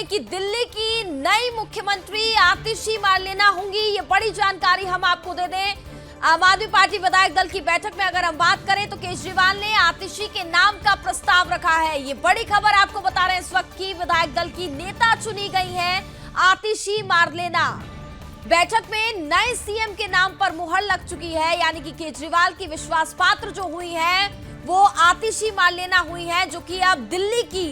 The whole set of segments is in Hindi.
दें कि दिल्ली की नई मुख्यमंत्री आतिशी मार्लेना होंगी। ये बड़ी जानकारी हम आपको दे दें। आम आदमी पार्टी विधायक दल की बैठक में अगर हम बात करें तो केजरीवाल ने आतिशी के नाम का प्रस्ताव रखा है। ये बड़ी खबर आपको बता रहे हैं इस वक्त की विधायक दल की नेता चुनी गई है आतिशी मार्लेना। बैठक में नए सीएम के नाम पर मुहर लग चुकी है, यानी कि केजरीवाल की विश्वास पात्र जो हुई है वो आतिशी मार्लेना हुई है, जो कि अब दिल्ली की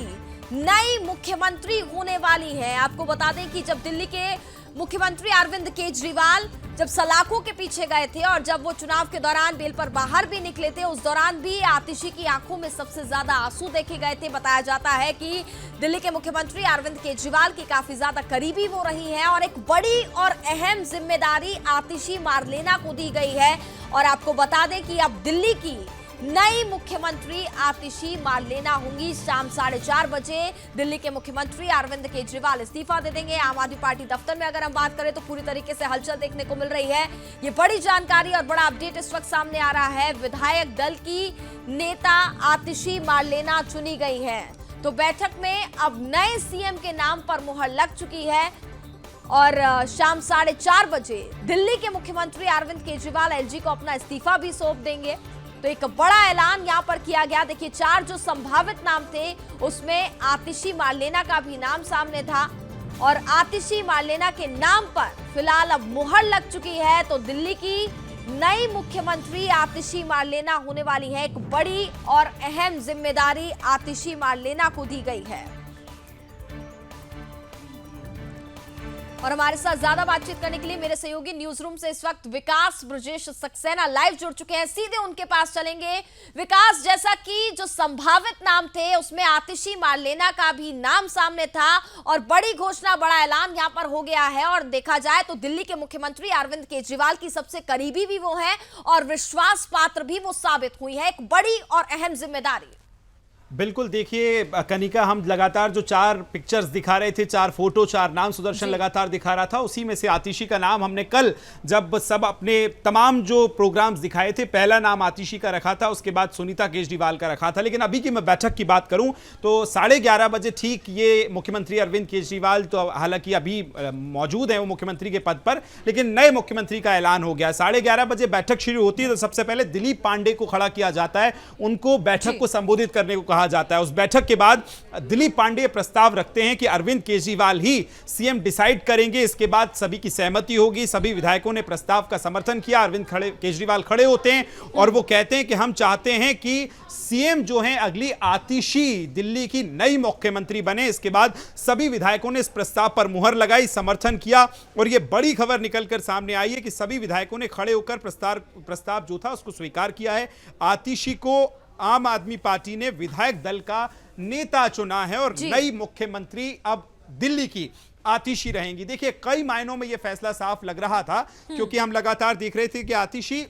नई मुख्यमंत्री होने वाली है। आपको बता दें कि जब दिल्ली के मुख्यमंत्री अरविंद केजरीवाल जब सलाखों के पीछे गए थे और जब वो चुनाव के दौरान बेल पर बाहर भी निकले थे, उस दौरान भी आतिशी की आंखों में सबसे ज्यादा आंसू देखे गए थे। बताया जाता है कि दिल्ली के मुख्यमंत्री अरविंद केजरीवाल की काफी ज्यादा करीबी वो रही हैं और एक बड़ी और अहम जिम्मेदारी आतिशी मार्लेना को दी गई है। और आपको बता दें कि अब दिल्ली की नई मुख्यमंत्री आतिशी मार्लेना होंगी। शाम 4:30 बजे दिल्ली के मुख्यमंत्री अरविंद केजरीवाल इस्तीफा दे देंगे। आम आदमी पार्टी दफ्तर में अगर हम बात करें तो पूरी तरीके से हलचल देखने को मिल रही है। ये बड़ी जानकारी और बड़ा अपडेट इस वक्त सामने आ रहा है। विधायक दल की नेता आतिशी मार्लेना चुनी गई है, तो बैठक में अब नए सीएम के नाम पर मुहर लग चुकी है और शाम 4:30 बजे दिल्ली के मुख्यमंत्री अरविंद केजरीवाल एलजी को अपना इस्तीफा भी सौंप देंगे। तो एक बड़ा ऐलान यहां पर किया गया। देखिए, 4 जो संभावित नाम थे उसमें आतिशी मार्लेना का भी नाम सामने था और आतिशी मार्लेना के नाम पर फिलहाल अब मुहर लग चुकी है। तो दिल्ली की नई मुख्यमंत्री आतिशी मार्लेना होने वाली है। एक बड़ी और अहम जिम्मेदारी आतिशी मार्लेना को दी गई है। और हमारे साथ ज्यादा बातचीत करने के लिए मेरे सहयोगी न्यूज रूम से इस वक्त विकास ब्रजेश सक्सेना लाइव जुड़ चुके हैं। सीधे उनके पास चलेंगे। विकास, जैसा कि जो संभावित नाम थे उसमें आतिशी मार्लेना का भी नाम सामने था और बड़ी घोषणा, बड़ा ऐलान यहां पर हो गया है। और देखा जाए तो दिल्ली के मुख्यमंत्री अरविंद केजरीवाल की सबसे करीबी भी वो है और विश्वास पात्र भी वो साबित हुई है। एक बड़ी और अहम जिम्मेदारी। बिल्कुल, देखिए कनिका, हम लगातार जो 4 पिक्चर्स दिखा रहे थे, 4 फोटो, 4 नाम सुदर्शन लगातार दिखा रहा था, उसी में से आतिशी का नाम हमने कल जब सब अपने तमाम जो प्रोग्राम्स दिखाए थे, पहला नाम आतिशी का रखा था, उसके बाद सुनीता केजरीवाल का रखा था। लेकिन अभी की मैं बैठक की बात करूं तो 11:30 बजे ठीक ये मुख्यमंत्री अरविंद केजरीवाल तो हालांकि अभी मौजूद है वो मुख्यमंत्री के पद पर, लेकिन नए मुख्यमंत्री का ऐलान हो गया। 11:30 बजे बैठक शुरू होती है तो सबसे पहले दिलीप पांडे को खड़ा किया जाता है, उनको बैठक को संबोधित करने को कहा जाता है। उस बैठक के बाद दिलीप पांडे प्रस्ताव रखते हैं कि अरविंद केजरीवाल ही सीएम डिसाइड करेंगे। इसके बाद सभी की सहमति होगी। सभी विधायकों ने प्रस्ताव का समर्थन किया। अरविंद केजरीवाल खड़े होते हैं और वो कहते हैं कि हम चाहते हैं कि सीएम जो है अगली आतिशी दिल्ली की नई मुख्यमंत्री बने। इसके बाद सभी विधायकों ने इस प्रस्ताव पर मुहर लगाई, समर्थन किया और यह बड़ी खबर निकलकर सामने आई है कि सभी विधायकों ने खड़े होकर प्रस्ताव जो था उसको स्वीकार किया है। आतिशी को आम आदमी पार्टी ने विधायक दल का नेता चुना है और नई मुख्यमंत्री अब दिल्ली की आतिशी रहेंगी। देखिए, कई मायनों में यह फैसला साफ लग रहा था क्योंकि हम लगातार देख रहे थे कि आतिशी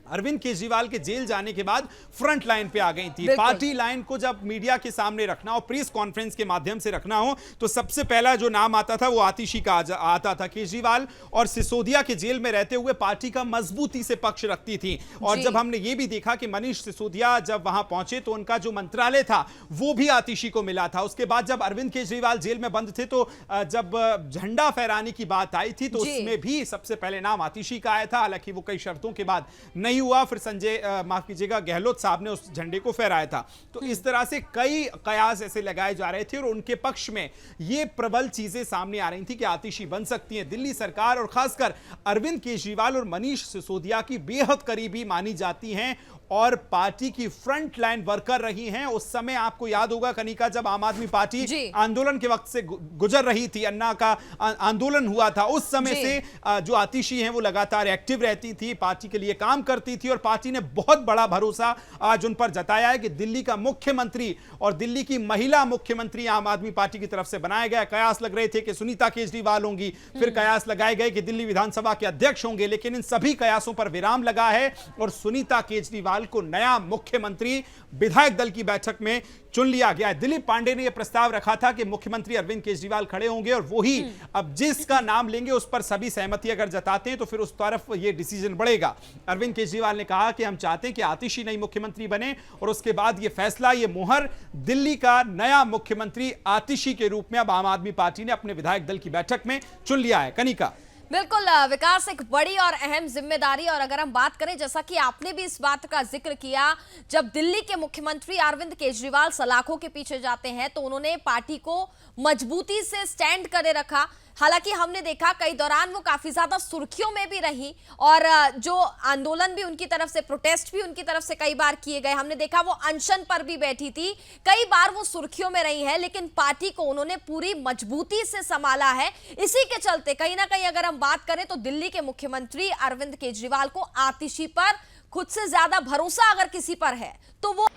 अरविंद केजरीवाल के जेल जाने के बाद फ्रंट लाइन पे आ गई थी। पार्टी लाइन को जब मीडिया के सामने रखना हो, प्रेस कॉन्फ्रेंस के माध्यम से रखना हो, तो सबसे पहला जो नाम आता था वो आतिशी का आता था। केजरीवाल और सिसोदिया के जेल में रहते हुए पार्टी का मजबूती से पक्ष रखती थी। और जब हमने ये भी देखा कि मनीष सिसोदिया जब वहां पहुंचे तो उनका जो मंत्रालय था वो भी आतिशी को मिला था। उसके बाद जब अरविंद केजरीवाल जेल में बंद थे तो जब झंडा फहराने की बात आई थी तो उसमें भी सबसे पहले नाम आतिशी का आया था। हालांकि वो कई शर्तों के बाद नहीं हुआ, फिर माफ कीजिएगा, गहलोत साहब ने उस झंडे को फहराया था। तो इस तरह से कई कयास ऐसे लगाए जा रहे थे और उनके पक्ष में ये प्रबल चीजें सामने आ रही थी कि आतिशी बन सकती है। दिल्ली सरकार और खासकर अरविंद केजरीवाल और मनीष सिसोदिया की बेहद करीबी मानी जाती हैं और पार्टी की फ्रंट लाइन वर्कर रही हैं। उस समय आपको याद होगा कनिका, जब आम आदमी पार्टी आंदोलन के वक्त से गुजर रही थी, अन्ना का आंदोलन हुआ था, उस समय से जो आतिशी हैं वो लगातार एक्टिव रहती थी, पार्टी के लिए काम करती थी और पार्टी ने बहुत बड़ा भरोसा आज उन पर जताया है कि दिल्ली का मुख्यमंत्री और दिल्ली की महिला मुख्यमंत्री आम आदमी पार्टी की तरफ से बनाया गया। कयास लग रहे थे कि सुनीता केजरीवाल होंगी, फिर कयास लगाए गए कि दिल्ली विधानसभा के अध्यक्ष होंगे, लेकिन इन सभी कयासों पर विराम लगा है और सुनीता केजरीवाल केजरीवाल को नया मुख्यमंत्री विधायक दल की बैठक में चुन लिया गया है। दिलीप पांडे ने यह प्रस्ताव रखा था कि मुख्यमंत्री अरविंद केजरीवाल खड़े होंगे और वो ही अब जिसका नाम लेंगे उस पर सभी सहमति अगर जताते हैं तो फिर उस तरफ यह डिसीजन बढ़ेगा। अरविंद केजरीवाल ने कहा कि हम चाहते हैं कि आतिशी नई मुख्यमंत्री बने और उसके बाद यह फैसला, यह मुहर दिल्ली का नया मुख्यमंत्री आतिशी के रूप में अब आम आदमी पार्टी ने अपने विधायक दल की बैठक में चुन लिया है। कनिका। बिल्कुल विकास, एक बड़ी और अहम जिम्मेदारी। और अगर हम बात करें, जैसा कि आपने भी इस बात का जिक्र किया, जब दिल्ली के मुख्यमंत्री अरविंद केजरीवाल सलाखों के पीछे जाते हैं तो उन्होंने पार्टी को मजबूती से स्टैंड करे रखा। हालांकि हमने देखा कई दौरान वो काफी ज्यादा सुर्खियों में भी रही और जो आंदोलन भी उनकी तरफ से, प्रोटेस्ट भी उनकी तरफ से कई बार किए गए। हमने देखा वो अनशन पर भी बैठी थी, कई बार वो सुर्खियों में रही है, लेकिन पार्टी को उन्होंने पूरी मजबूती से संभाला है। इसी के चलते कहीं ना कहीं अगर हम बात करें तो दिल्ली के मुख्यमंत्री अरविंद केजरीवाल को आतिशी पर खुद से ज्यादा भरोसा अगर किसी पर है तो वो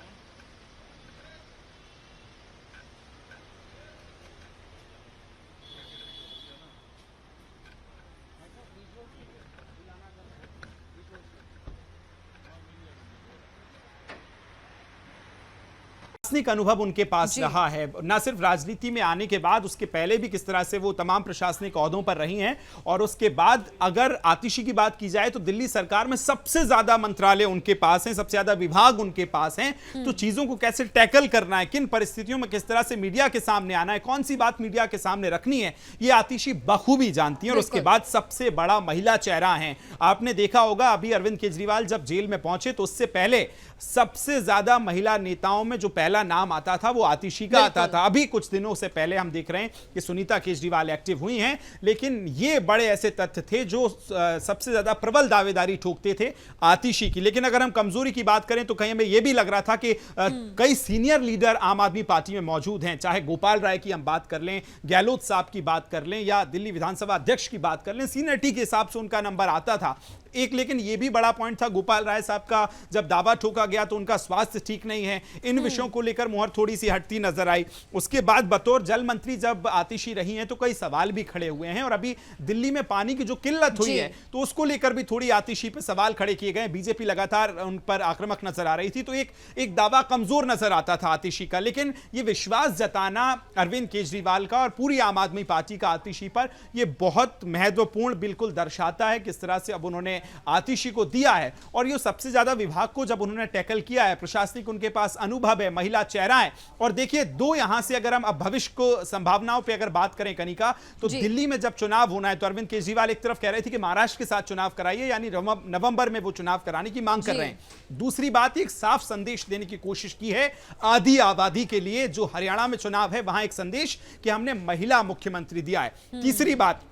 प्रशासनिक अनुभव उनके पास रहा है, ना सिर्फ राजनीति में आने के बाद, उसके पहले भी किस तरह से वो तमाम प्रशासनिक ओहदों पर रही हैं। और उसके बाद अगर आतिशी की बात की जाए तो दिल्ली सरकार में सबसे ज्यादा मंत्रालय उनके पास हैं, सबसे ज्यादा विभाग उनके पास हैं। तो चीजों को कैसे टैकल करना है, किन परिस्थितियों में किस तरह से मीडिया के सामने आना है, कौन सी बात मीडिया के सामने रखनी है, ये आतिशी बखूबी जानती है। और उसके बाद सबसे बड़ा महिला चेहरा है। आपने देखा होगा अभी अरविंद केजरीवाल जब जेल में पहुंचे तो उससे पहले सबसे ज्यादा महिला नेताओं में जो पहला नाम आता था वो आतिशी का आता था। अभी कुछ दिनों से पहले हम देख रहे हैं कि सुनीता केजरीवाल एक्टिव हुई हैं, लेकिन ये बड़े ऐसे तथ्य थे जो सबसे ज्यादा प्रबल दावेदारी ठोकते थे आतिशी की। लेकिन अगर हम कमजोरी की बात करें तो कहीं हमें यह भी लग रहा था कि कई सीनियर लीडर आम आदमी पार्टी में मौजूद हैं, चाहे गोपाल राय की हम बात कर लें, गहलोत साहब की बात कर लें या दिल्ली विधानसभा अध्यक्ष की बात कर लें, सीनियरिटी के हिसाब से उनका नंबर आता था एक। लेकिन यह भी बड़ा पॉइंट था गोपाल राय साहब का, जब दावा ठोका गया तो उनका स्वास्थ्य ठीक नहीं है, इन विषयों को लेकर मुहर थोड़ी सी हटती नजर आई। उसके बाद बतौर जल मंत्री जब आतिशी रही हैं तो कई सवाल भी खड़े हुए हैं। और अभी दिल्ली में पानी की जो किल्लत हुई है तो उसको लेकर भी थोड़ी आतिशी पे सवाल खड़े किए गए। बीजेपी लगातार उन पर आक्रामक नजर आ रही थी, तो एक दावा कमजोर नजर आता था आतिशी का। लेकिन यह विश्वास जताना अरविंद केजरीवाल का और पूरी आम आदमी पार्टी का आतिशी पर, यह बहुत महत्वपूर्ण बिल्कुल दर्शाता है किस तरह से अब उन्होंने आतिशी को दिया है। और ये सबसे ज्यादा विभाग को जब उन्होंने टैकल किया है, प्रशासनिक उनके पास अनुभव है, महिला चेहरा है। और देखिए दो यहां से अगर हम अब भविष्य को संभावनाओं पे अगर बात करें कनिका, तो दिल्ली में जब चुनाव होना है तो अरविंद केजरीवाल एक तरफ कह रहे थे कि महाराष्ट्र के साथ चुनाव कराइए, यानी नवंबर में वो चुनाव कराने की मांग कर रहे हैं। दूसरी बात, एक साफ संदेश देने की कोशिश की है आधी आबादी के लिए, जो हरियाणा में चुनाव है वहां एक संदेश कि हमने महिला मुख्यमंत्री दिया है। तीसरी बात,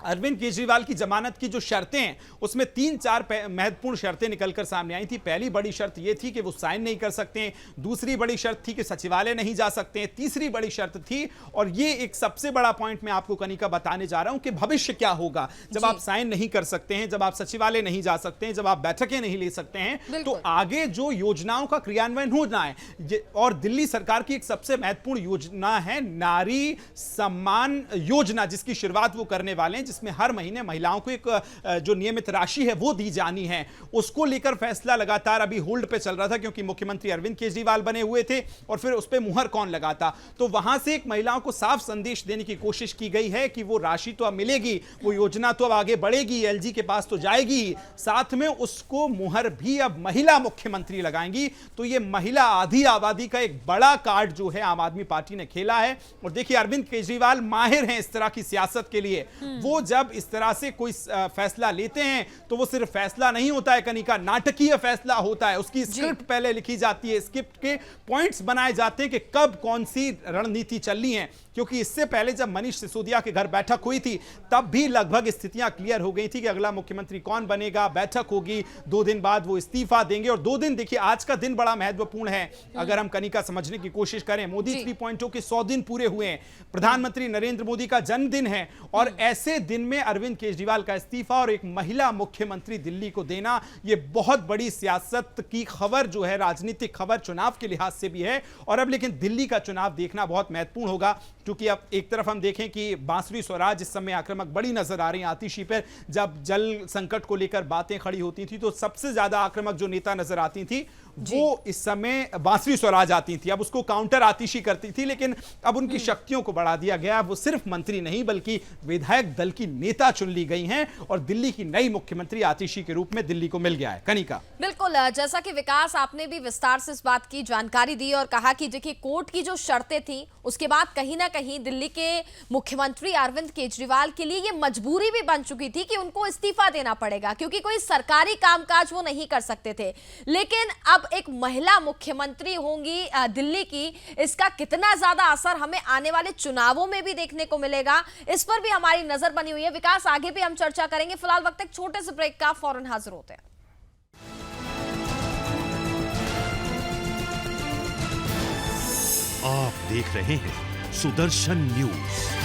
अरविंद केजरीवाल की जमानत की जो शर्तें हैं उसमें 3-4 महत्वपूर्ण शर्तें निकलकर सामने आई थी। पहली बड़ी शर्त यह थी कि वो साइन नहीं कर सकते हैं, दूसरी बड़ी शर्त थी कि सचिवालय नहीं जा सकते हैं, तीसरी बड़ी शर्त थी, और ये एक सबसे बड़ा पॉइंट मैं आपको कनिका बताने जा रहा हूं कि भविष्य क्या होगा जब आप साइन नहीं कर सकते हैं, जब आप सचिवालय नहीं जा सकते हैं, जब आप बैठकें नहीं ले सकते हैं, तो आगे जो योजनाओं का क्रियान्वयन होना है। और दिल्ली सरकार की एक सबसे महत्वपूर्ण योजना है नारी सम्मान योजना, जिसकी शुरुआत वो करने वाले हैं, जिसमें हर महीने महिलाओं को एक जो नियमित राशि है वो दी जानी है। उसको लेकर फैसला लगातार अभी होल्ड पे चल रहा था क्योंकि मुख्यमंत्री अरविंद केजरीवाल बने हुए थे और फिर उस पे मुहर कौन लगाता। तो वहां से एक महिलाओं को साफ संदेश देने की कोशिश की गई है कि वो राशि तो अब मिलेगी, वो योजना तो अब आगे बढ़ेगी, एलजी के पास तो जाएगी, साथ में उसको मुहर भी अब महिला मुख्यमंत्री लगाएंगी। तो ये महिला आधी आबादी का एक बड़ा कार्ड जो है आम आदमी पार्टी ने खेला है। और देखिए अरविंद केजरीवाल माहिर हैं इस तरह की सियासत के लिए। वो जब इस तरह से कोई फैसला लेते हैं तो वो सिर्फ फैसला नहीं होता है कनिका, नाटकीय फैसला होता है। उसकी स्क्रिप्ट पहले लिखी जाती है, स्क्रिप्ट के पॉइंट्स बनाए जाते हैं कि कब कौन सी रणनीति चलनी है। क्योंकि इससे पहले जब मनीष सिसोदिया के घर बैठक हुई थी तब भी लगभग स्थितियां क्लियर हो गई थी कि अगला मुख्यमंत्री कौन बनेगा, बैठक होगी, 2 दिन बाद वो इस्तीफा देंगे। और 2 दिन, देखिए आज का दिन बड़ा महत्वपूर्ण है अगर हम कनिका समझने की कोशिश करें। मोदी 3.0 के 100 दिन पूरे हुए हैं, प्रधानमंत्री नरेंद्र मोदी का जन्मदिन है, और ऐसे दिन में अरविंद केजरीवाल का इस्तीफा और एक महिला मुख्यमंत्री दिल्ली को देना, यह बहुत बड़ी सियासत की खबर जो है, राजनीतिक खबर चुनाव के लिहाज से भी है। और अब लेकिन दिल्ली का चुनाव देखना बहुत महत्वपूर्ण होगा क्योंकि अब एक तरफ हम देखें कि बांसुरी स्वराज इस समय आक्रामक बड़ी नजर आ रही है आतिशी पर। जब जल संकट को लेकर बातें खड़ी होती थी तो सबसे ज्यादा आक्रामक जो नेता नजर आती थी वो इस समय बांसुरी स्वराज आती थी। अब उसको काउंटर आतिशी करती थी, लेकिन अब उनकी शक्तियों को बढ़ा दिया गया। वो सिर्फ मंत्री नहीं बल्कि विधायक दल की नेता चुन ली गई हैं और दिल्ली की नई मुख्यमंत्री आतिशी के रूप में दिल्ली को मिल गया है। कनिका, बिल्कुल, जैसा कि विकास आपने भी विस्तार से इस बात की जानकारी दी और कहा कि देखिए कोर्ट की जो शर्तें थी उसके बाद कहीं ना कहीं दिल्ली के मुख्यमंत्री अरविंद केजरीवाल के लिए ये मजबूरी भी बन चुकी थी कि उनको इस्तीफा देना पड़ेगा, क्योंकि कोई सरकारी कामकाज वो नहीं कर सकते थे। लेकिन अब एक महिला मुख्यमंत्री होंगी दिल्ली की, इसका कितना ज्यादा असर हमें आने वाले चुनावों में भी देखने को मिलेगा, इस पर भी हमारी नजर बनी हुई है। विकास, आगे भी हम चर्चा करेंगे, फिलहाल वक्त एक छोटे से ब्रेक का, फौरन हाजिर होते हैं। आप देख रहे हैं सुदर्शन न्यूज।